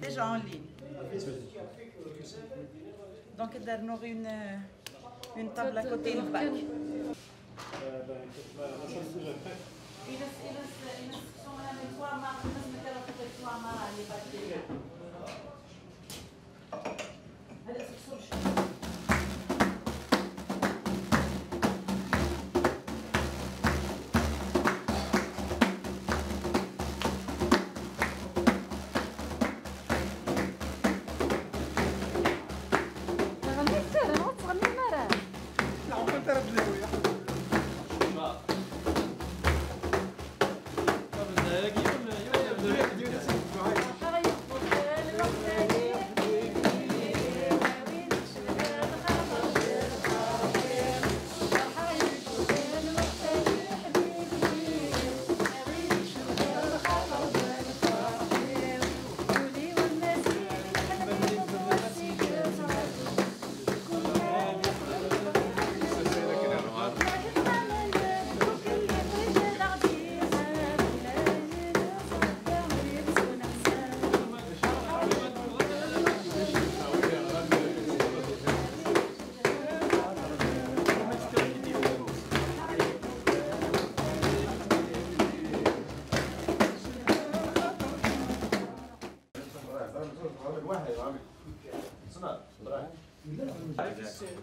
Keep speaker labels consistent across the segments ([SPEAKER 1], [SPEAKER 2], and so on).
[SPEAKER 1] Déjà en ligne. Donc, on aurait une table à côté du bac.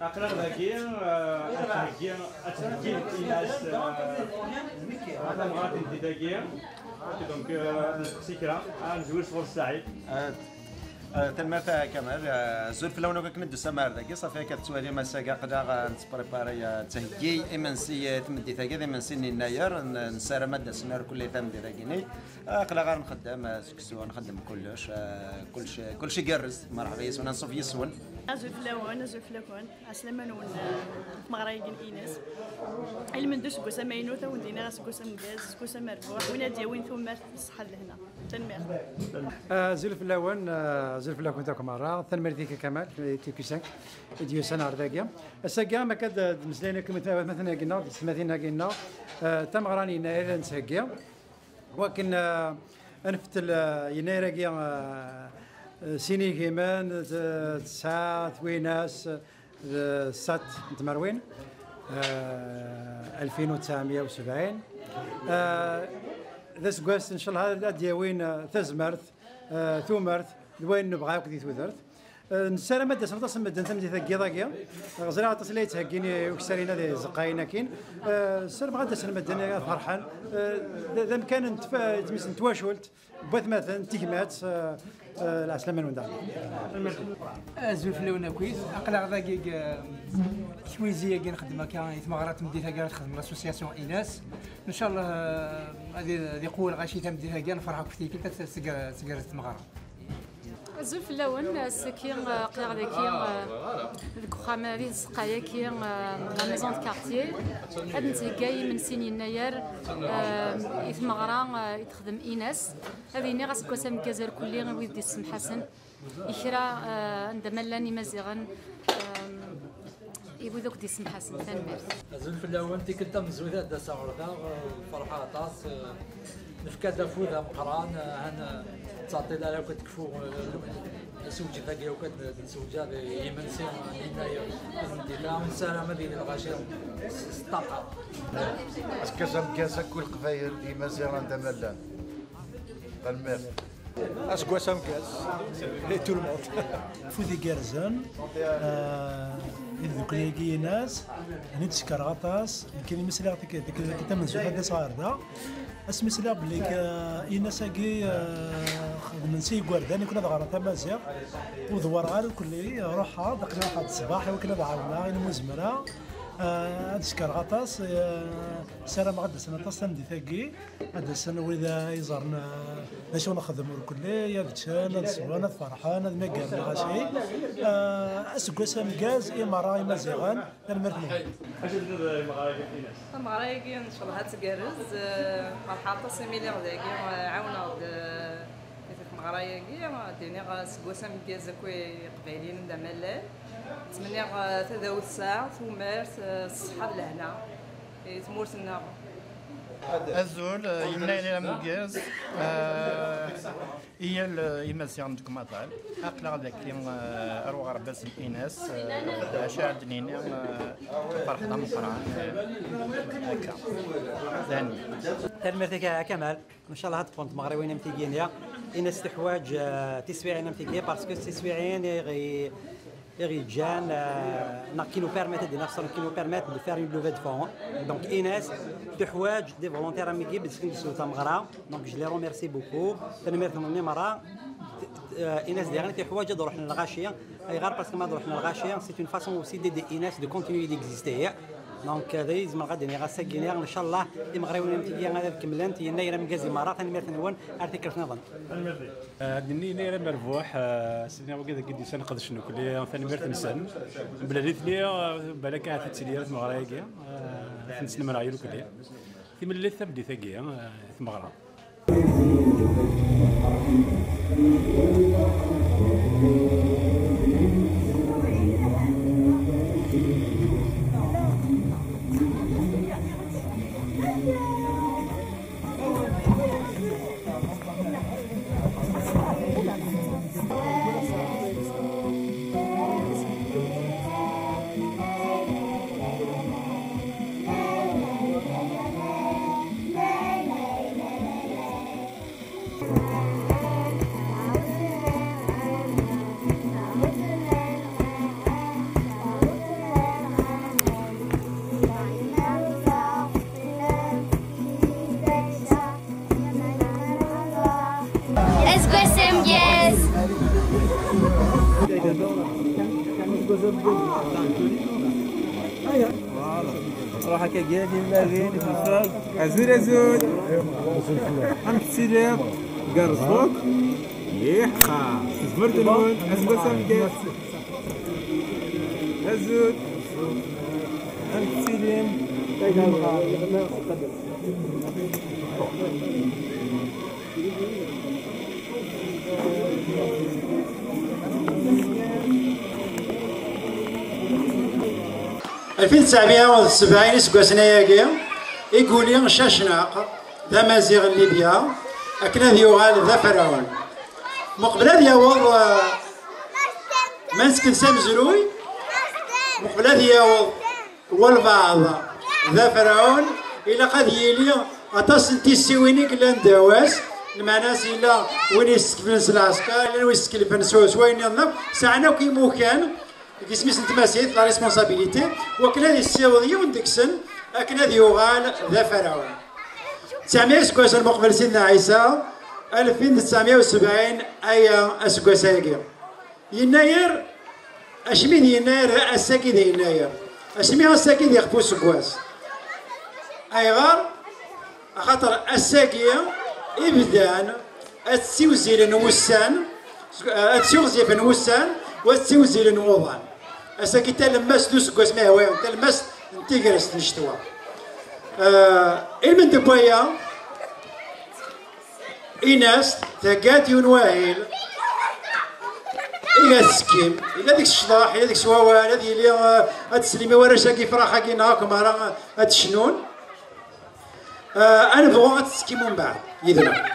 [SPEAKER 2] أقرأ ذاكير أتسجل الناس هذا مغاد ذاكير دونك سكرة نزول صور سعيد
[SPEAKER 3] تنمرتها كمال زول في لونو كندو سمار ذاكي صافي كتسوالي مساكا قدا نتبريباري تهكي إمنسي تمدي ثاكي إمنسي نيناير نسار مادة سنار كل تمدي ذاكيني قلا غير نخدم سكسو نخدم كلشي كرز مرحبا يسون نصوف يسون
[SPEAKER 4] أزول فلاون أزول فلاكون عسلامة نون مغرايقين إيناس المندو سكوسا ماينوثا وندينا سكوسا مكاز سكوسا مربوح ونادي وين ثم الصحة لهنا تنمير
[SPEAKER 5] زول فلاكون تاكم مرة ثنمر ديك كمال تيكي سانك ديو سنة أرداقيا الساقيا ما كاد مسلينا مثلا قلنا سماثينا قلنا تم غراني يناير نساقيا ولكن أنفت يناير سيني كيمان تسعة ثويناس سات تمروين 2970 ذا سكواس ان شاء الله هذا دياوين ثزمرت ثومرت وين نبغاو كدي ثوثرت نسالم ماده سمطاس ماده ثمدي ثقي ضاقيا غزرا تصلي تهكيني وكسرينا ذي زقاينا كين سالم غادا سلم ماده فرحان ذا مكان نتواشولت بوث مثلا تيكمات العسلامه من دار
[SPEAKER 6] زول فلونا كويس اقلع ذاك شويزيه كي نخدم كان يتمغرات مديتها كاع تخدم لاسوسياسيون ايناس ان شاء الله هذه قوه غاشي تمديتها كاع نفرحوا كثير كي تسكر تمغرا
[SPEAKER 7] زول فلاون سكين قلع ذاك خام هذه السقايه كي لا ميزون دو كارتيي هاد نتيجاي من سنين يناير يتمغرا يتخدم ايناس هذه ني غاسكو سام كازال كلي ويدي السم حسن يكرا عندما لاني مزيغا يبو دوك دي السم حسن تنمر
[SPEAKER 8] زول فلاون تيكلتا مزوده دا سعوردا فرحه عطاس نفكا دافودا مقران هنا تعطي لها كتكفو سوجي ثقي وكد سوجا بيمنسي نينايا المدينة ونسالة مدينة الغاشية الطاقة
[SPEAKER 9] اسكسم كاسك كل قفايل ديما زيران تملان المير
[SPEAKER 10] اسكواسام كاس تو الموت فودي كارزان ذوك اللي ناس نتسكر غطاس يمكن يمسلا ديك تمن زوج هذا صغار دا اسمسلا بلي إنساكي من سي كواردان كنا ضغرا تمازيغ ودوار غير الكلي روحها دقنا واحد الصباح وكنا ضعنا المزمره هاد الشكر غطاس سلام غدا سنة تصل دي ثقي هذا السنة وإذا يزرنا باش نخدموا الكلية بتشانا نسوانا فرحانا المقام الغاشي أسقوسا مقاز إمارة مزيغان المرنين
[SPEAKER 2] اش تدير المغاربة إيناس؟
[SPEAKER 11] المغاربة إن شاء الله هتجرز فرحة سيميلي غداكي عاونا المغاربة ديني سقوسا مقاز كوي قبايلين دا ملال نتمنى تداوت الساعة ثمارت الصحة لهنا تمورتنا
[SPEAKER 12] الزول يمنعني مقاز هي المسيان عندك مطال أقلع ذاك أروح رباس إيناس شاهد نيني فرحة مقرعة هكا ثاني
[SPEAKER 13] تلميذك كمال إن شاء الله هتكون مغربيين متيجينيا إيناس تحواج تسويعين متيجي باسكو تسويعين qui nous permettent de faire une levée de fonds. Donc Inès, des volontaires amigués, donc je les remercie beaucoup. Inès c'est une façon aussi d'aider Inès de continuer d'exister. Donc دايز من غادي نغاسا كينيا ان شاء الله المغربيين تيجي غادي كملان تيناير مكازي مرات نمرت نون ارتكلت نظن
[SPEAKER 14] دني نير مربوح سنه وكذا قد سنه قد شنو كلي ثاني مرت نسن بلا ثنيه بلا كاع تسليات مغرايكي نسن مرايل كلي ثم اللي ثبدي ثقي مغرا
[SPEAKER 15] راح كجاني المغين في الفاق عزول عم تسيلم قرصوك يحا زبرت الون اسبر سمكات عزول عم تسيلم
[SPEAKER 16] ألفين وتسعمائة وسبعين سكواسنا ياكي يقول لي شاشناق ذا مازيغ ليبيا أكنا يوغال ذا فرعون مقبل هذا يوض منسكن سامزروي مقبل هذا يوض والبعض ذا فرعون إلى قد يلي أتصل تيسيوينيك لان دواس المعناس إلا وين يسكفنس العسكر إلا وين يسكفنس وين ينظم ساعنا كيمو كان كيسميس نتماسيت لا ريسبونسابيليتي وكنا هذه السيوضية وندكسن لكن هذه يغال ذا فرعون 900 سكواس المقبل سيدنا عيسى 1970 أيا أسكواساكي يناير أشمين يناير أساكي ذي يناير أشمين أساكي ذي خبو سكواس أيغار خاطر أساكي إبدان أتسيوزي لنوسان أتسيوزي بنوسان وتسيوزي لنوضان أساكي تلمس دو سكواس ما هوايا تلمس نتيغرس نشتوا إلمن دبايا إيناس ثقات ينواهيل إيغا تسكيم إلا ديك الشطاح إلا ديك السواوال هذه اللي هتسلمي ورا شاكي فراحة كي نهاكم راه هتشنون أنا بغوا غتسكيم من بعد يدنا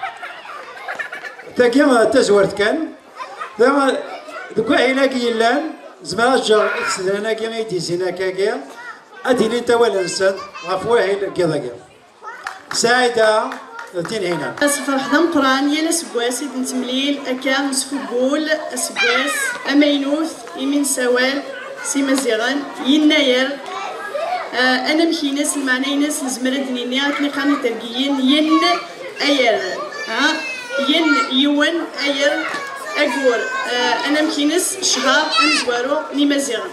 [SPEAKER 16] تاكي تزورت كان دوك عينا كيلان زعما جا سدرانا كي غيديسينا كاكيا اديني انت ولا نسد غف واحد كذا سعيده تنهينا
[SPEAKER 4] اسف وحده مقران يا سكواس نتمليل اكا نسفقول سكواس امينوث يمين سوال سيما زيغان يناير انا مكيناس المعنى ناس نزمرد نيني غاكني قاني ترقيين ين اير ين يون اير اقور انا مكيناس شهر نزوارو نيما زيغان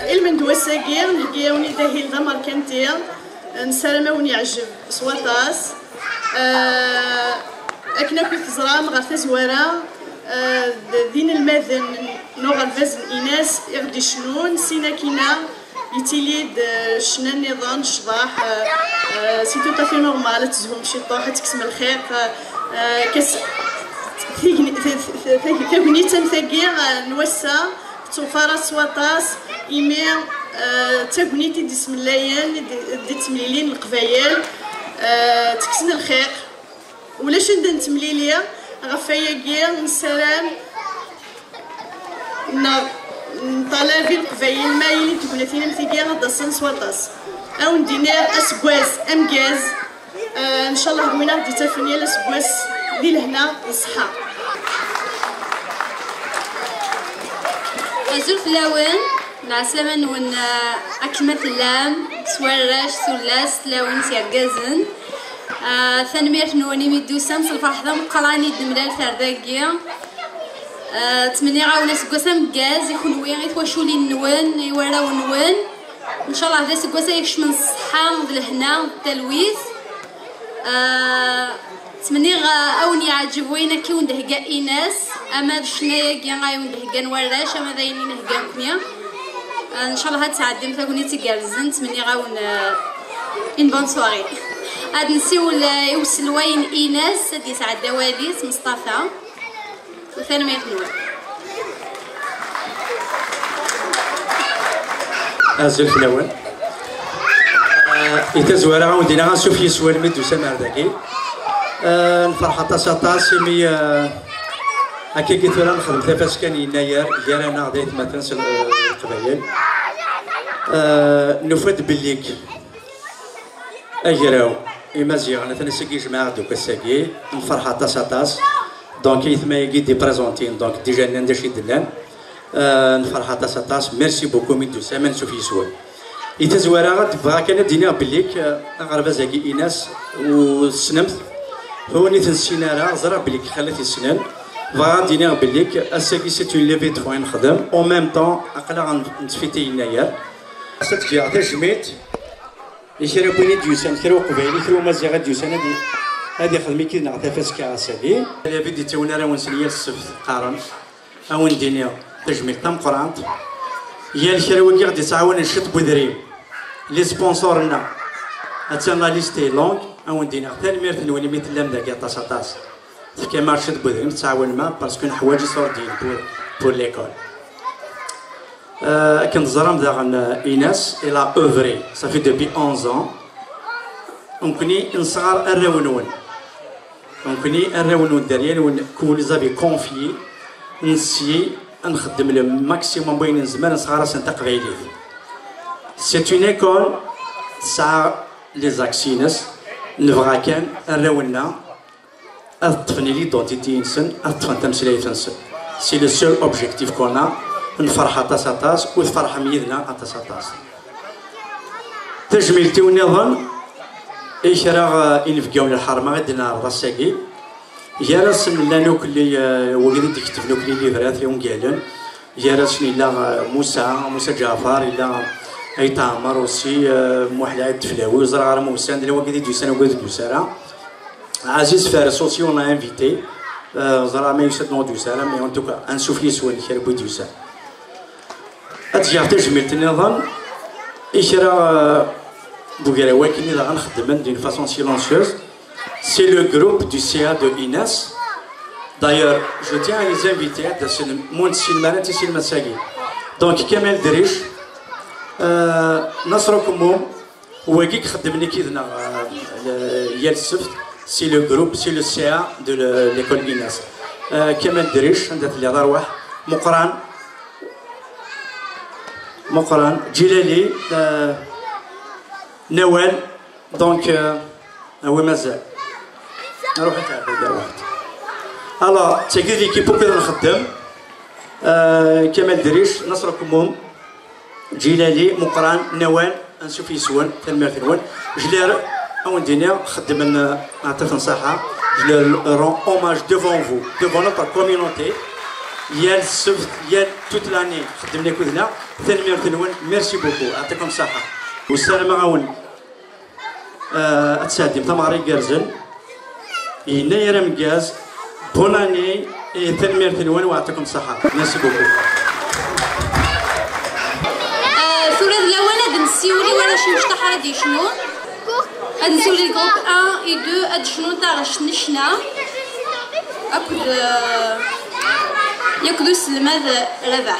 [SPEAKER 4] المندوى ساقير نلقاوني داهيل دا ماركانتير نسالماون يعجب سواطاس اكنا كنت زرام غير تزوارا دين الماذن نوغ الفازن إناس يغدي شنون سينا كينا يتيليد شنا النظام الشضاح سي تو طافي نورمال تزهم شي طوحة تكسم الخير كاس ثاقني تنثاقير نوسا توفارا سواطاس إيمي تاقني تي ديسم اللايان دي تمليلين القبايل تكسن الخير ولاش ندير نتمليليا غفايا كير نسلام نطالع في القبايل مايلي تكون فينا مثيكيا غدا سنس واطاس او ندينار اسكواس امكاز ان شاء الله دوينا غادي تافنيا الاسكواس دي لهنا الصحه
[SPEAKER 17] ازول فلاون مع السلامه نون اكلمه اللام سواراش سلاس تلاون سيركازن ثانميرت نوني ميدوسان صلفا حدا مقراني دملال فرداكيا تمني عاونا سكواسا مكاز يكون وين تواشولي النوان يوراو النوان ان شاء الله هذا سكواسا يكش من الصحه لهنا التلويث تمني اوني عجبوينا كي وندهكا ايناس اما شنايا كي غايوندهكا نوراش اما دايني نهكا كميا ان شاء الله هتعدي مثلا تيكالزن تمني غاون ان بون سواري هاد نسيول يوصل وين ايناس هاد يسعد دواليس مصطفى وثاني ما يخلوه
[SPEAKER 16] ازل في الاول يتزوار عاودينا غنشوف يسوى المد وسمع داكي الفرحه طاسه مي هكا قلت لها نخدم ثلاثه كان يناير ديالنا غادي ما تنسى القبايل نفد بالليك اجراو مزيان انا تنسقي جماعه دوك الساقي الفرحه طاسه دونك يثما يجي دي بريزونتين دونك ديجا ندير شي دلان الفرحه طاسه ميرسي بوكو من دوسا ما نشوف يسوى يتزوارا غتبغى كان دينا بالليك غربا زاكي ايناس والسنمت هو ني تنسينا راه زرا بالليك خلات السنان بغا دينا بالليك الساقي سي اون ليفي دو فوين نخدم او ميم طون اقلا غنتفيتي يناير ستجي عطي جميت يشري بني ديوسان كرو قبيلي كرو مزيغا ديوسان هادي خدمي كي نعطي فاسكا سالي يا فيدي تونا راه ونسنيا السبت قارن او ندينيا تجميل تم قرانت هي الكروكي غادي تعاون نشط بودريم لي سبونسورنا هاتنا ليستي لونغ او ندينا حتى الميرت نولي ميت لام داك طاس كي مارشيت بودريم تعاون معاه باسكو حوايج صوردين بور ليكول كنت زرام داغن ايناس الى اوفري صافي دوبي 11 ans ممكني نصغر الراونون ممكني الراونون داريان كون زافي كونفي نسي نخدم لو ماكسيموم بين زمان نصغر سنتق غيلي سي اون ايكول تسعى لي زاكسينس نبغى كان الراونا اطفني لي دونتيتي انسان اطفن تمثيليه انسان سي لو سول اوبجيكتيف كونا نفرح طاس والفرح ميدنا طاس تجميلتي ونظن ايش راه ينفقاون الحرمه غدنا راساكي يا راس لانو كلي وقيت يكتب له كلي ليفرات يوم قالن يا راس لا موسى جعفر الا اي تامر وسي محلى الدفلاوي وزرع موسى اللي وقيت دوسان وقيت دوسارا عزيز فارس اوسي اون انفيتي زرع ما يسد نو دوسارا مي ان توكا انسوف يسوى كيربو دوسار اتجاه تجميلتي نظن ايش راه بوغيرا واكني راه غنخدم دون فاسون سيلونسيوز سي لو جروب دو CA de INAS. D'ailleurs, je tiens à les inviter à ce monde cinéma et cinéma sagi. Donc Kamel Derish نصركم وكيك خدمني كيدنا يال السبت سي لو جروب سي لو CA de l'école INAS.
[SPEAKER 18] كمال دريش عندها اللي ضروح مقران جلالي نوال دونك هو مازال نروح نتعب كاع واحد الوغ تاكيد ليكيب وكذا نخدم كمال دريش نصر كموم جلالي مقران نوال نشوف يسون تنمير ثنوان جلال اون دينيا خدم نعطيك نصيحه جلال رون اوماج ديفون فو ديفون نوتر كوميونيتي يا السبت يا توت لاني خدمنا كذنا تنمير ثنوان ميرسي بوكو يعطيكم الصحه والسلامه عاون اتسادم تماري كارزن يناير مكاز بوناني تنمير ثنوان ويعطيكم الصحه ميرسي بوكو
[SPEAKER 17] ثورة الأول هاد نسيولي ولا شنو شطح هادي شنو هاد نسيولي الجروب 1 و 2 هاد شنو تاع شنشنا أكد ياكدو السلماد ربح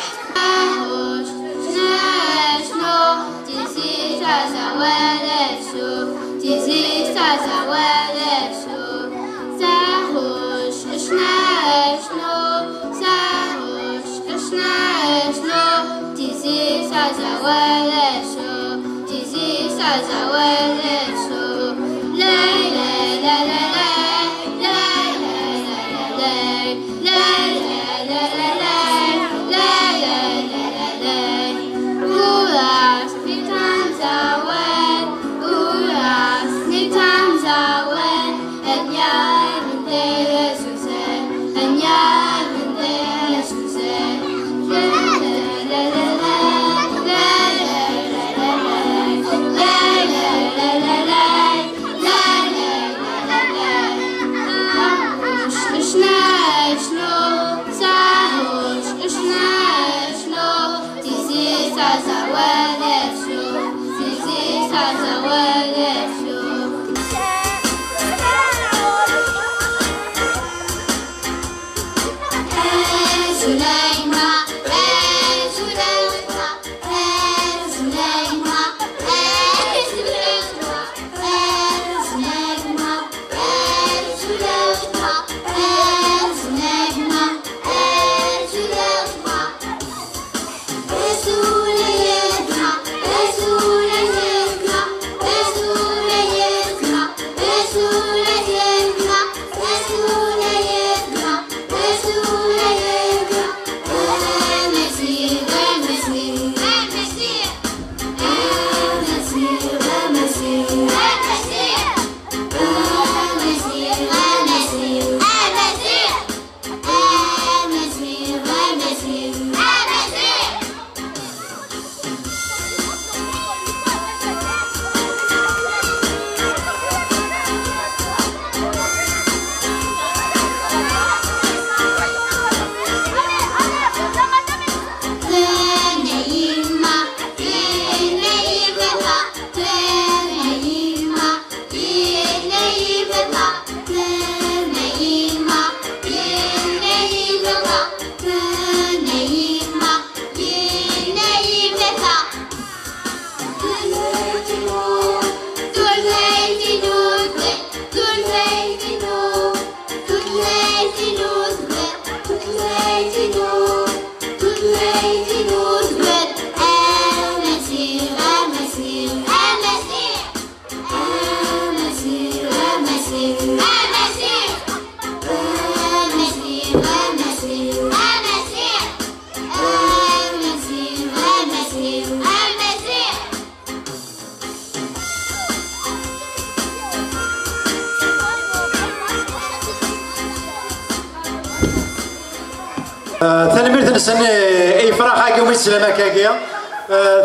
[SPEAKER 16] تنمرت نسن اي فراخ يوم السلامه كاكيا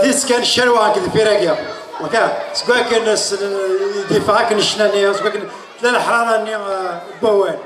[SPEAKER 16] ذيس كان الشروع كذا فيراكيا وكا سكوا كان دفاع كان الشنانيه سكوا كان لا الحراره ني بوان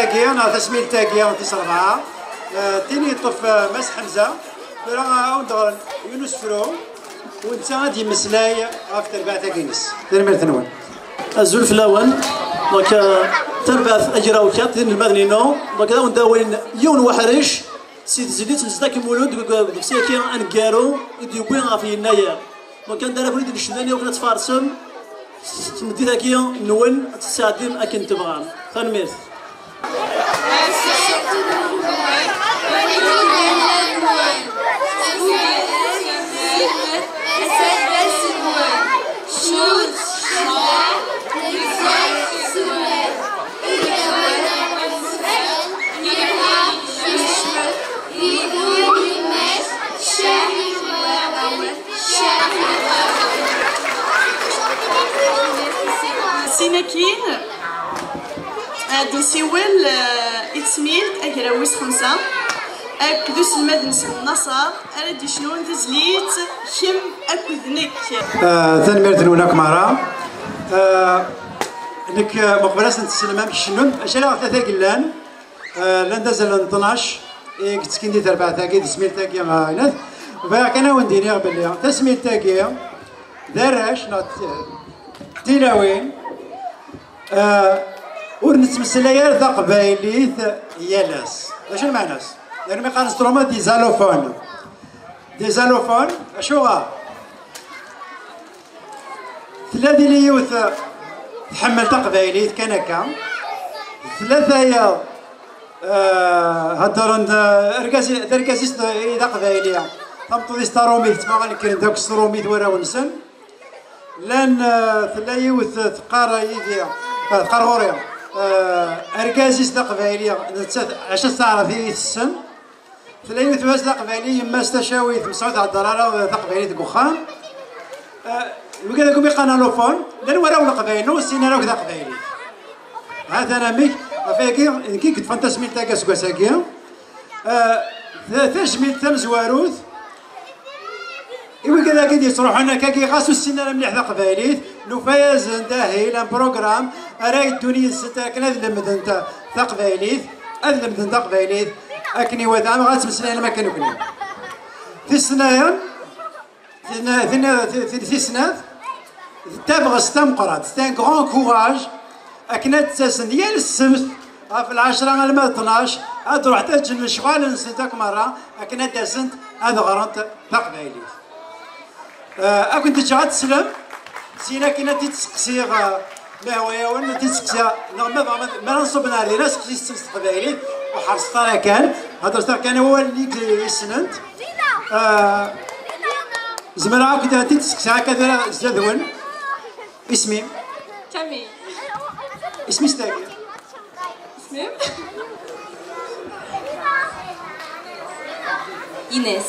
[SPEAKER 16] تاكيا نا تسميل تاكيا تيس 4 تيني طف مس حمزه راه وندغ يونس فرو وانت غادي مسلاي غاف تربع تاكينس تنمر تنون
[SPEAKER 19] الزلف الاول دونك تربع اجرا وكات المدنينو دونك داون داوين يون وحرش سيد زيدت نزداك مولود بسيكي انكارو يديوين غافي الناير دونك كان دار وليد الشداني وكنا تفارسم تمدي ذاكيا نون تساعدين اكن تبغان تنمير
[SPEAKER 4] سيناكين هادو سيوال إتسميل أكراويس 5 أكدوس المدنس النصر أردي شنو تزليت كم أكدنك
[SPEAKER 16] ثاني مرة هناك مرة لك مقبلة نتسلم شنو أشياء 3 قلان لان دازل 12 قلت كندي 4 تاكي تسميل تاكي هنا وباقي ونديني قبل تسميل تاكي دراش تيلاوين ورنتمسلايا ذا قبايليت يالاس اش المعنى يعني ما كنستروما دي زالوفون اشو غا ثلاثه لي يوث تحمل تقبايليت كان هكا ثلاثه يا هضرن ركازيست اذا قبايليه طمطو دي ستاروميت ما غنكرن داك ستروميت ورا ونسن لان ثلاثه يوث تقارا يدي قرغوريا أركازيس قبايلية عشان تعرف في السن ثلاثة ثواز قبايلية يما استشاوي مسعود على الضرارة قبايلية كوخان وكذا كومي قنالوفون لأن وراو قبايلنا والسينا راو كذا قبايلي هذا أنا ميك أفاكي كي كنت فانتاسميل تاكا سكاساكيا تجميل تم زواروث إيوا كذا كي يصروحونا كاكي غاسو السنة مليح ذا قبايليت نفايز نداهي لان بروغرام أراي الدنيا ستا كنا ذلمد انت ذا قبايليت أذلمد ذا قبايليت أكني وذام غاتمسنا ما كانوا كنا في السنة في سنة تبغى ستمقرات ستان غران كوراج أكنا تساسن ديال السبت في 10 على 12 أدرو حتى تجن الشغال نسيتك مرة أكنا تاسنت هذا غرانت ذا قبايليت أكنت جات سلم سينا كنا تتسقسي مهوية ولا تتسقسي نورمال ما نصب ناري ناس قسيس قبايلي وحرصتها كان هذا كان هو اللي يسننت زملاء كنت تتسقسي هكذا زدون اسمي
[SPEAKER 4] كمي
[SPEAKER 16] اسمي ستاكي
[SPEAKER 4] اسمي
[SPEAKER 17] إيناس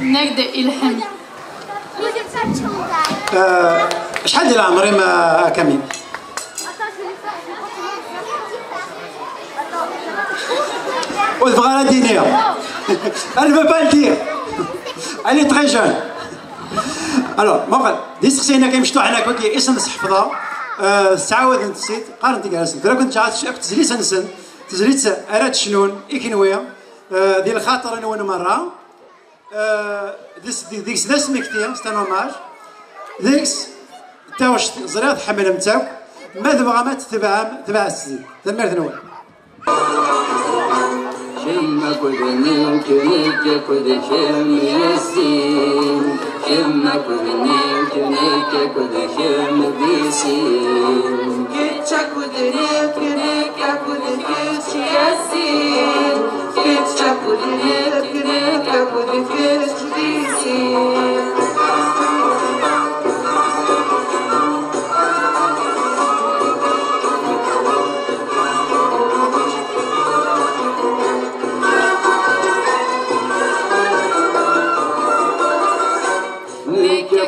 [SPEAKER 4] نجد إلهام
[SPEAKER 16] شحال ديال عمري ما كامل والفغارة دينية elle ne veut pas le dire elle est très jeune alors مقل دي سقسينا كيمشطو حنا كي اسم حفظها تعاود نسيت قارنت جالس ترى كنت جات تزليت نسن تزليت اراد شنون إكنوية ديال الخاطر انا وانا مره ديكس داس مكتير ستانوماج ديكس تاوش زريط حمل متاو ما تبغى ما تتبع السيد تنمر ثنوي
[SPEAKER 20] شم كلني كنيك كل شم ياسين شم كلني كنيك كل شم بيسين كيتشا كلني كنيك كل شم ياسين كيتشا كلني كنيك كل شم بيسين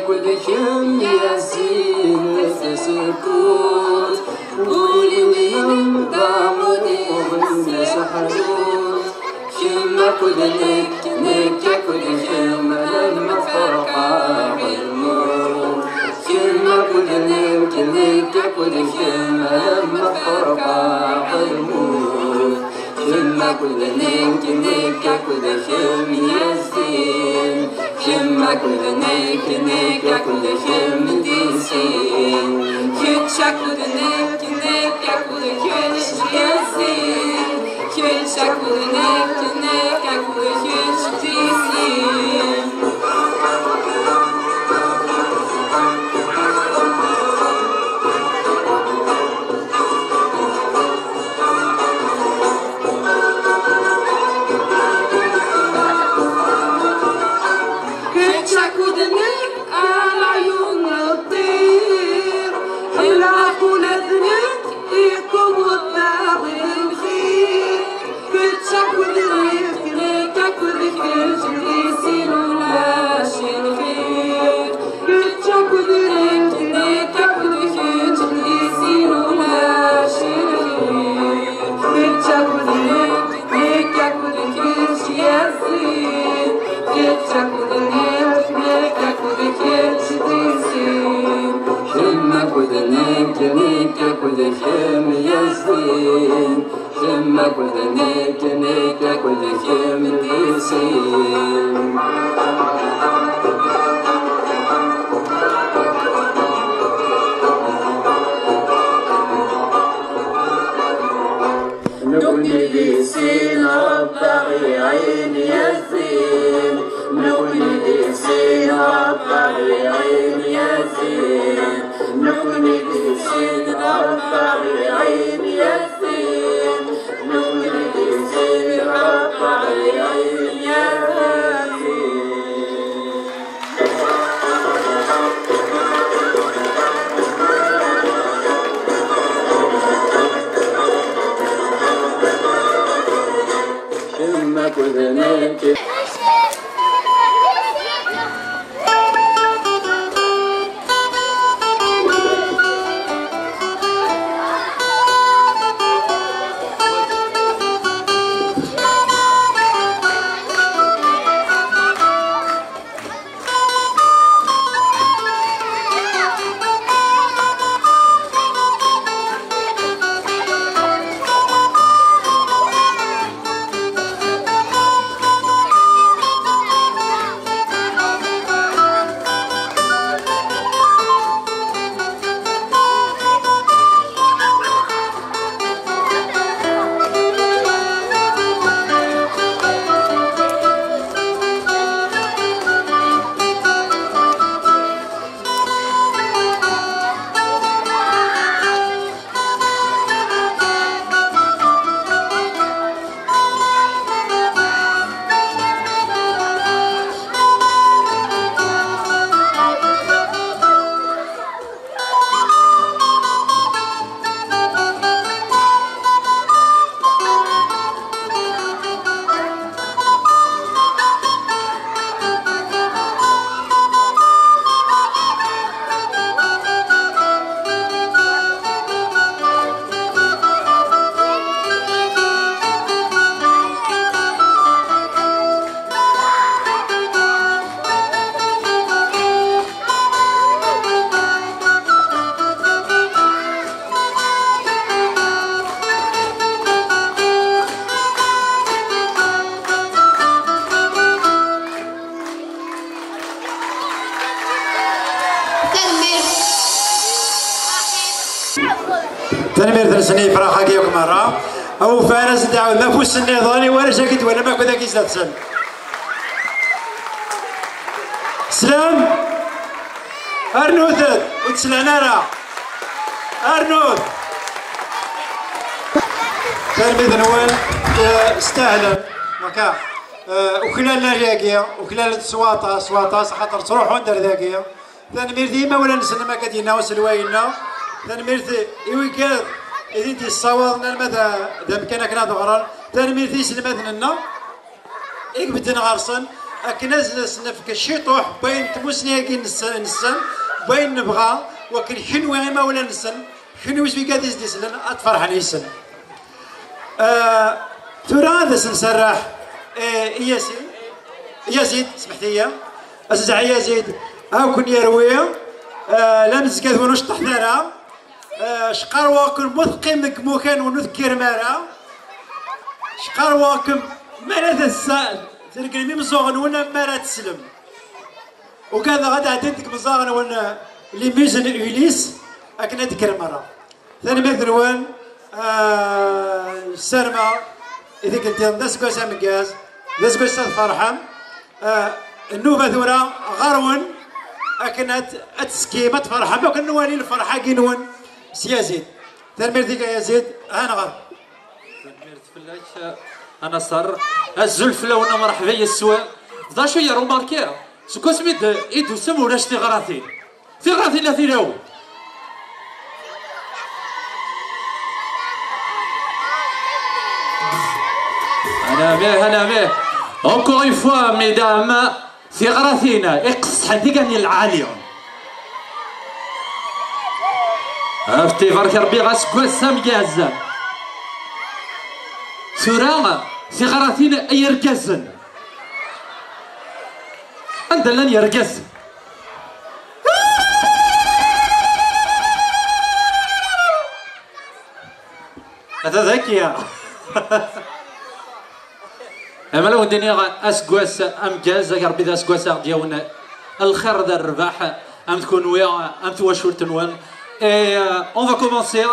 [SPEAKER 20] كل شم ياسين تسكوت قولي وين ضامني وين سحروت شم كل نك كل شم لما فرقا بالموت شم كل نك كل شم لما كل نيك نيك كل خيم يزين كما كل نيك نيك كل خيم ديسين كيتشا كل نيك نيك كل خيم يزين كيتشا كل نيك نيك كل خيم ديسين كما كل نيك نيك كل خيم ديسين نبني ديسين ربعي عين يزين نبني ديسين ربعي عين يزين نبني ديسين ربعي عين يزين نبني ديسين ربعي عين يزين كما كل نيك
[SPEAKER 16] تنمير ثلثني فراخة كيوك مرة أو فارس دعوة ما فوس النظامي ولا شاكت ولا ما كذا كيس تسن سلام أرنوث وتسلعنا راه أرنوث تنمير نوال استاهلا مكا وخلال الرياقية وخلال السواطة خاطر تروحوا ندير ذاكية تنمير ديما ولا نسلم ما كدينا وسلواينا تنميرتي إيويكاد إذن تي الصواب المذا دام كان كنا ضغران تنميرتي سلماتنا إيك بدنا غارصن أكناز سنفك الشيطوح بين تموسني هاكي نسن بين نبغى وكن حنوي ما ولا نسن حنوي سويكاد يزدسلن أتفرح نيسن ثورا هذا سنسرح يزيد سمحتي أسزع يزيد هاو كن يرويه لا نزكاث ونش تحذرها شقار واكل مثقي مكموكان ونذكر مارا شقرواكم مرات السال تلقى مزوغن ولا مرات تسلم وكذا غدا عدتك مزاغن ولا اللي ميزن إليس أكنا ذكر مرة ثاني مثلوان السرمة إذا كنت داس كوسا مكاز داس كوسا فرحة النوبة ثورة غرون أكنا أتسكيمة فرحة ما كنا نوالي الفرحة كينون سيازيد ثاني مرتك يا زيد أنا غر
[SPEAKER 8] انا صار الزلف لو مرحبا يا السواق ضا شويه روماركيرا سكو سميت ايدو سمو ولا شتي غراثين في غراثين لا تيلاو انا به اونكور اون فوا ميدام في غراثينا اقص حدي كان العاليون افتي بارك ربي غاسكو سامكاز ثورا في غراثينا اي ركزن انت لن يركز هذا ذكي اما لو الدنيا اسكواس امجاز ربي ذا اسكواس ديالنا الخير ذا الرباح ام تكون ويا ام تواشور تنوان اي اون فا كومونسي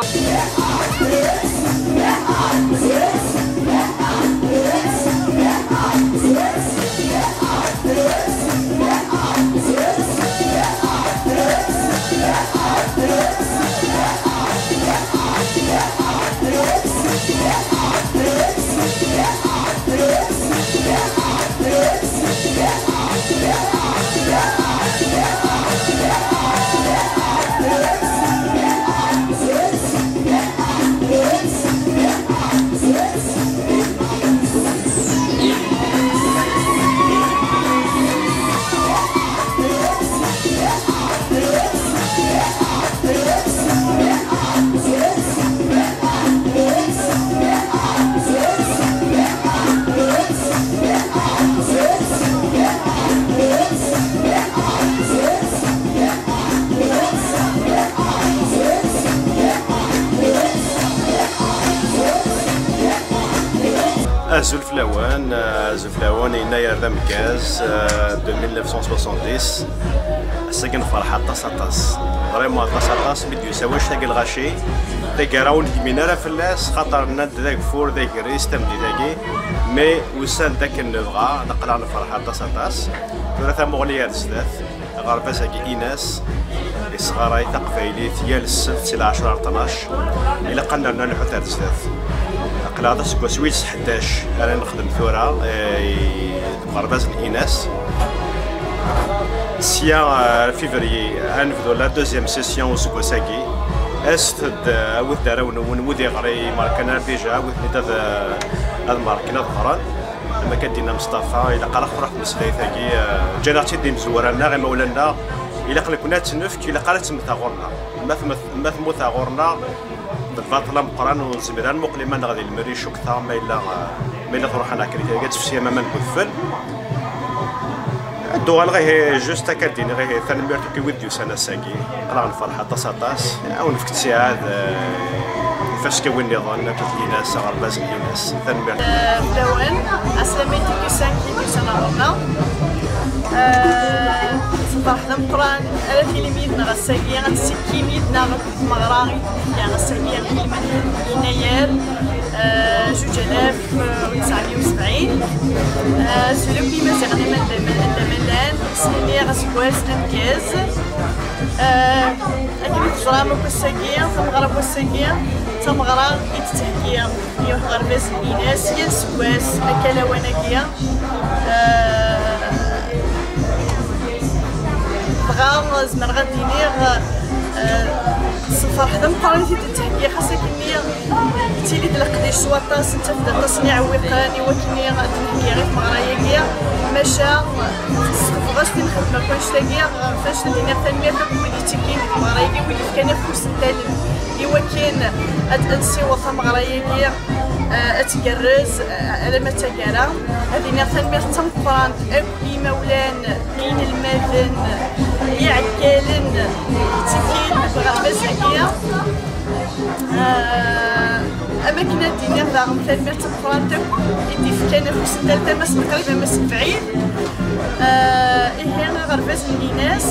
[SPEAKER 3] زلفلاوان يناير ذا مكاز 1970 السكن فرحة طاس فريمون طاس بدو يساويش ثاق الغاشي ثاق راون كيمينا راه فلاس خاطر ناد ذاك فور ذاك ريس تمدي ذاكي مي وسان ذاك النبغى نقلع فرحة طاس ورا ثا مغنيات زدات غرباس هاكي ايناس الصغار تقفايلي ديال السنت سي 10 12 الا قلنا لنا نحوث زدات قلاده سكواسويس 11 انا نخدم ثورة غرباز الإناس سيا فيفري غنبدو لا دوزيام سيسيون سكواساكي استد وذ داراون ونودي غري ماركنا ديجا وذ نداد هاد ماركنا ظهران لما كدينا مصطفى الى قال فرح مسلاي ثاكي جيناتي دي مزورانا غير مولانا الى قال كنا تنفك الى قالت مثاغورنا ما ثمثاغورنا بالباطله مقران ونزمران مقلما غادي المريش وكثر ما الا تروح انا كريتيا تفسير ما نبثل الدوال غير جوست كديني غير ثاني ميرتو كي وديو سنه ساكي قرا نفرح طاس او نفكت ساعات فاش كوين نظام كتلينا صغار باز الناس ثاني ميرتو
[SPEAKER 4] فلوان اسلاميتي كي سانكي سنه ربنا صباح دمقران على تلميذنا غساقيا غتسكي ميدنا غمغراغي يعني غساقيا كلمة يناير 2970 سلوكي مازال ملان سنيني غسكواس امكاز اكيد تزرامو كساقيا تمغرب وساقيا تمغراغ يتتحكيا يوح غرباز الإناس يا سكواس اكلاواناكيا بغا زمر غادي نيغ صفر حدا مقارنتي تتحكي خاصك كني تيلي تلقدي شواطاس انت في تصنيع وقاني وكني غادي نحكي غير مغرايا ماشا فاش نخدم كلش تاكيا فاش ندير التنميه كويدي تيكين مغرايا ويلي كان فوس التالي ايوا كاين انسي وفا مغرايا اتكرز على ما تكرا هذه التنميه تنقران اكي مولان كاين الماذن يعكالن تكين بغربه زكيه اماكن الدنيا داغم تنمير تقران تاكو يدي في كنفس ثالثه مس تقريبا مس بعيد هنا غرفاز الناس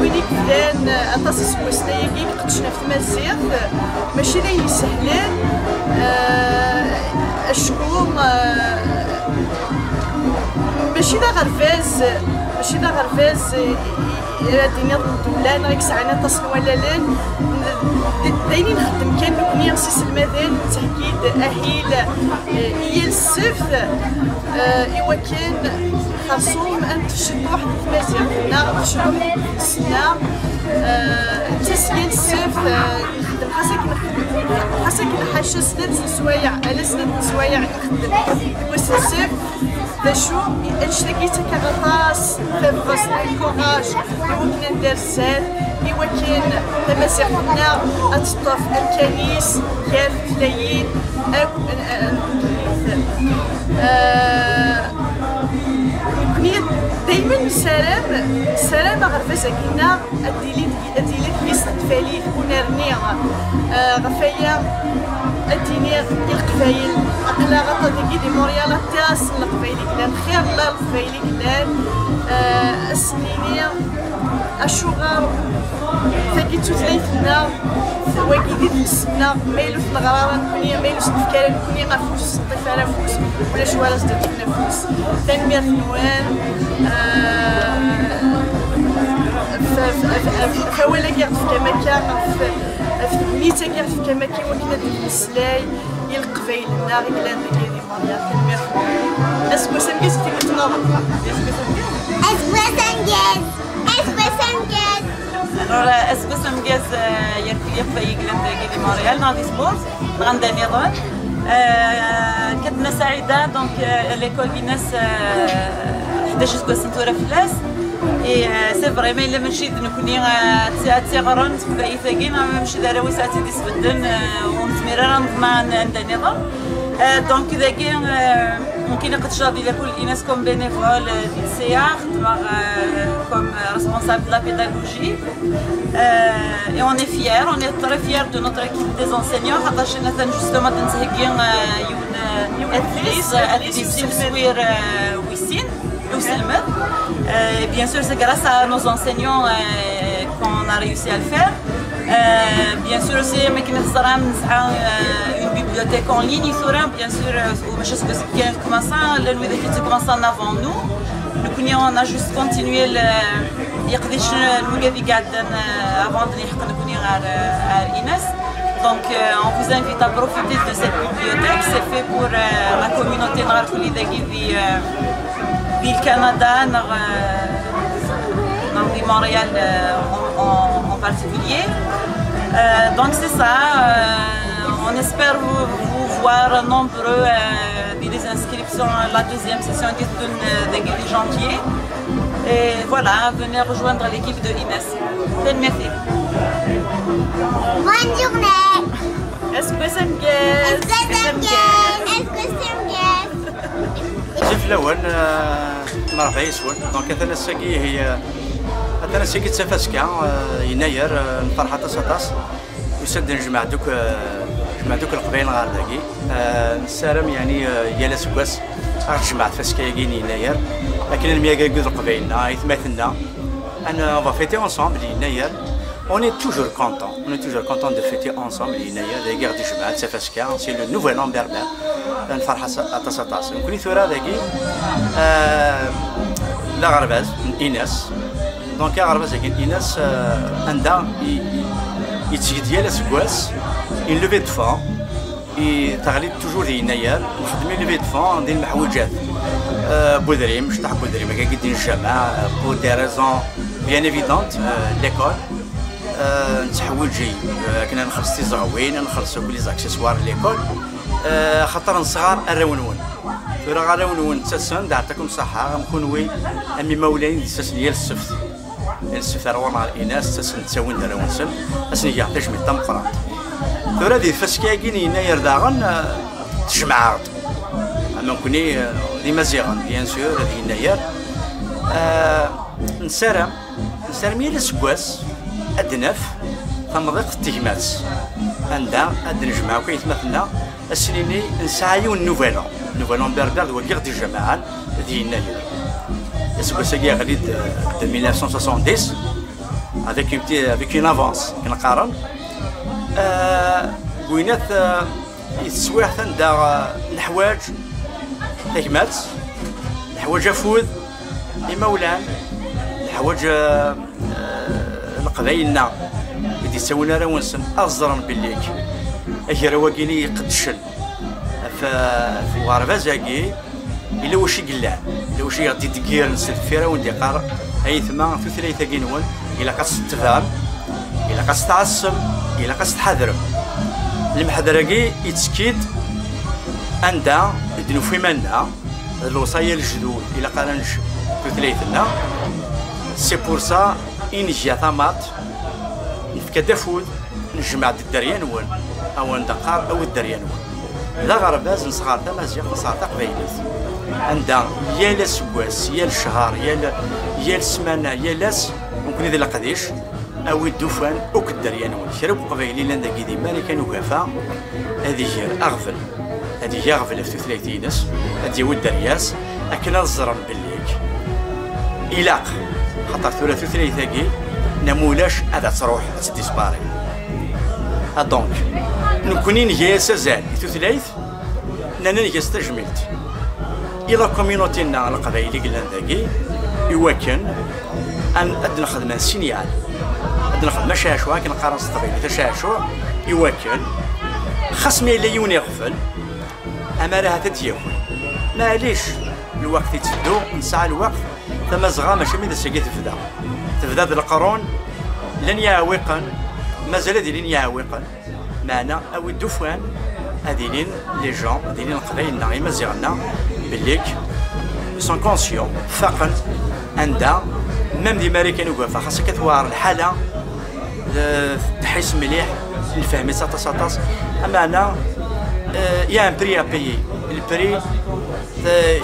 [SPEAKER 4] وين كدان اطاس سويسنايا قدشنا في مزيغ ماشي داين سهلان الشكوم ماشي دا غرفاز الدنيا الدولة راك ساعنا تصل ولا لا دايرين نخدم كان بكوني نسيس المدان تحكيد أهيل هي السفت إوا كان خاصهم أن تشد واحد المزيغ تشدو السنة تسيان السفت نخدم خاصك نحاشا سنة سوايع على سنة سوايع نخدم واش السفت شو نشتكي كغطاس تبغس الكوراج يمكن ندير الساد إوا كان تماسيحنا أتطف الكنيس كار فلايين يمكن دايما سلام غرفاس كينا الديليت يستفالي ونرني غفايا الدنيا القبايل أقلا غطا ديكي دي موريال تاس القبايل كلان خير لا القبايل كلان السنينية الشغار تاكي توتلايتنا واكي ديال السنة مايلو في الغرارة نكوني مايلو ستفكارا نكوني غافوس الطفالة فوس ولا شوارع زدت نفوس تنمية نوان فوالا كيعرف كما كان في بنيتا كيعرف كما كي وكنا ديك السلاي ديال القبايل النار كلان ديال ماريا تنمية اسكو سانكاز كي كتنوض
[SPEAKER 1] اسكو سانكاز يرفي كلان ديال ماريا نادي سبورت غندا نيضان كتنا سعيدة دونك ليكول إيناس 11 اسكو سنتورة فلاس اي سي فريمون الا ماشي نكوني تيغرون في ثاقين ماشي داروي ساعتي ديس بدن ونتميرا نضمع عندها نظام دونك ذاكي ممكن قد شادي لكل الناس كوم بينيفول ديال السياح كوم ريسبونسابل لا بيداغوجي et on est fiers, on est très fiers de notre équipe des enseignants حتى مثلا جوستومون تنتهكي يوم ادريس سوير ويسين وسلمت. Bien sûr, c'est grâce à nos enseignants qu'on a réussi à le faire. Bien sûr aussi, une bibliothèque en ligne, bien sûr, l'université commence en avant nous. On a juste continué avant de l'INES. Donc on vous invite à profiter de cette bibliothèque. C'est fait pour la communauté du Canada, dans Montréal en particulier. Donc c'est ça, on espère vous voir nombreux des inscriptions à la deuxième session des janvier. Et voilà, venez rejoindre l'équipe de Inès. Merci.
[SPEAKER 21] Bonne journée.
[SPEAKER 4] Est-ce que ça me guette?
[SPEAKER 12] في الاول نعرف يسون دونك انا الساقي هي انا الساقي تسافاسكا يناير الفرحه تصاطاس وسد نجمع دوك القبائل غير داكي نسالم يعني يالا سكواس جمعت فاسكا يجيني يناير لكن الميا كاع القبائلنا يتماثلنا انا on va fêter ensemble يناير on est toujours content de fêter ensemble يناير la guerre du جمعة تسافاسكا c'est le nouvel an berbère الفرحة تصاطاس نكوني ثورة داكي لا غرباز من إيناس دونك يا غرباز كاين إيناس عندها يتسيد ديال سكواس اون لوفي دو فون تغلي توجور يناير نخدم لوفي دو فون ديال المحوجات بودريم شطح بودريم كاين كيدير الجامع بور دي ريزون بيان ايفيدونت ليكول نتحوجي كنا نخلص تيزغوين نخلصو كل لي زاكسيسوار ليكول خاطر نصغار الرونون ثورة الرونون تسن دعتكم صحة نكونوي امي مولاين تسن ديال السفت روانا الاناث تسن تساوين درونسن اسني يعطيش من تمقرا ثورة دي فاسكا كيني يناير داغن تجمع اما نكوني دي مزيغن بيان سور هذه يناير نسارم يالا سكواس ادناف تمضيق التهمات عندها هاد نجمع كيتمثلنا السنيني نسعيو نوفيلون بربر وكيغ دي الجماعة ديالنا اسكو ساكي غادي de 1970 avec une avance كنقارن بوينات يتسويح عندها الحوايج تكمات الحوايج افوذ المولان الحوايج القبايلنا اللي يساوينا راه ونسن ازرا بالليك اجي راه واكيني يقدشن في الغربازاكي الا واش يقلع الا واش يغدي دكير نسد فيرا وندي قار ايثما في ثلاثه كينون الا قاص تفهم الا قاص تعصم الا قاص تحذر المحذركي يتسكيد عندها يدنو في منا الوصايا الجدود الا قارنش في ثلاثنا سي بور سا انجي ثمات نفكا دافود نجمع الدريانون او ندقار او الدريانون لا غرباز نصغار تا مزيان نصغار تا قبايلات عندها يا لاسكواس يا الشهر يا السمانه يا لاس ممكن يدير القديش او الدوفان او كالدريانون شرب قبايلي لان داكي ديما اللي كانوا كافا هذه هي اغفل هذه هي اغفل في 30 ناس هذه هو الدرياس اكن الزرن بالليك إلاق خاطر ثلاثة ثلاثة نمولاش هذا تروح تديسباري دونك نكونين هي سازال ثلاث نانا نستجملت إلى كوميونوتينا القبائلي قلنا ذاكي يوكن أن أدنا خدمة سينيال أدنا خدمة شاشوا كنقارن القبائل تشاشوا يوكن خصني لا يون يغفل أما راه تتياكل معليش الوقت يتسدو نسعى الوقت ثم زغا ماشي من الساقي تبدا القرون لن يعوقن مازال ديالين يعوقن معنا او الدفوان هذين لي جون هذين القبايلنا غير مزيغنا بالليك سون كونسيون فاقن عندها ميم دي ماريكان وقفا خاصك توار الحاله تحس مليح الفهم ساطاس اما انا يا ان بري ابيي البري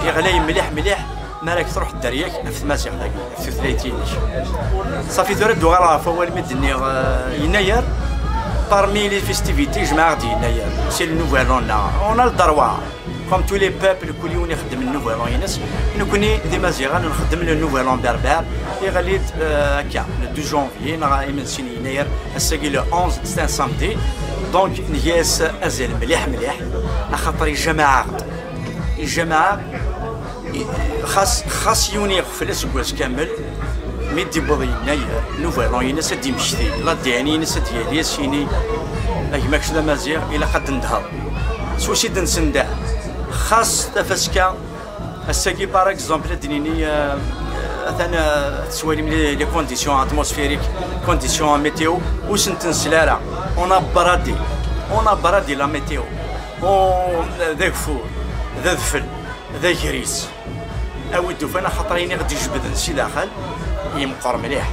[SPEAKER 12] يغلي مليح ما راك تروح الدرياك في ماسيغ داكي في 30 صافي ترد غرا فوال مدني يناير parmi les festivités جماعة ديال يناير سي النوفيل اون الدروا كوم تو لي بوبل كل يوم يخدم النوفيل ينس نكوني دي مازيغان نخدم النوفيل بربر يغليد هكا لو 2 جونفي من سنه يناير الساكي لو 11 سي ان سامدي دونك نياس ازال مليح خاطر الجماعه خاص يوني في الاسبوع كامل ميدي بوضي يناير نوفيل ينس دي مشتي لا دياني ينس ديالي سيني ماكش لا مازيغ الا قد نظهر سوسي دنسندا خاص تفسكا الساكي باغ اكزومبل دينيني انا تسوالي من لي كونديسيون اتموسفيريك كونديسيون ميتيو وسنتن سلارا اون برادي لا ميتيو ذاك فور ذا ذفل ذا جريس او الدفن خاطريني غادي يجبد نسي داخل يمقر مليح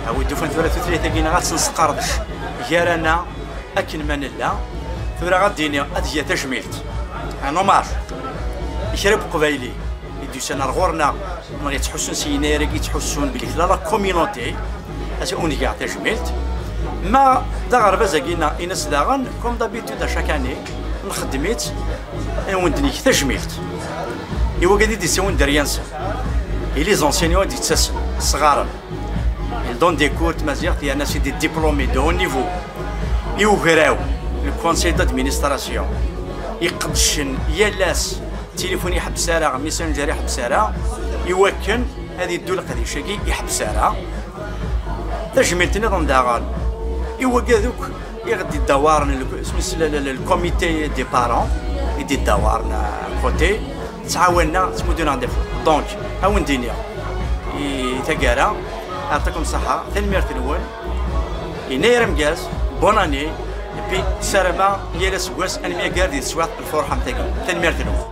[SPEAKER 12] او الدفن ثلاثه كينا غاتنسقردش يارانا اكن من لا ثورا غاديني هذه تجميلت انا مار يشرب قبايلي يدو سنه غورنا ما يتحسن سينير يتحسن بلي لا كوميونيتي اسي اوني كاع تجميلت ما دغربا زاكينا انس داغن كوم دابيتود شاكاني نخدميت وندني تجميلت ايوا قاعدين يساون دريانس لي زونسينيون دي تسس صغار دون دي كورت مازيغ يا ناس دي ديبلومي دو نيفو يوغراو الكونسيل دادمينستراسيون يقدشن يا لاس تليفون يحبس راه ميسنجر يحبس راه يوكن هذه الدوله قديشاكي يحبس راه تجميلتني ضم داغال ايوا كذوك يغدي الدوار سميت الكوميتي دي بارون يدي الدوار كوتي تعاوننا تمدونا ندير دونك هاون دينيا تاكارا يعطيكم الصحه تنمير تنول يناير مكاز بوناني بي سلامه يا لاسكواس انا ميا كاردي السواق الفرحه نتاعي تنمير تنول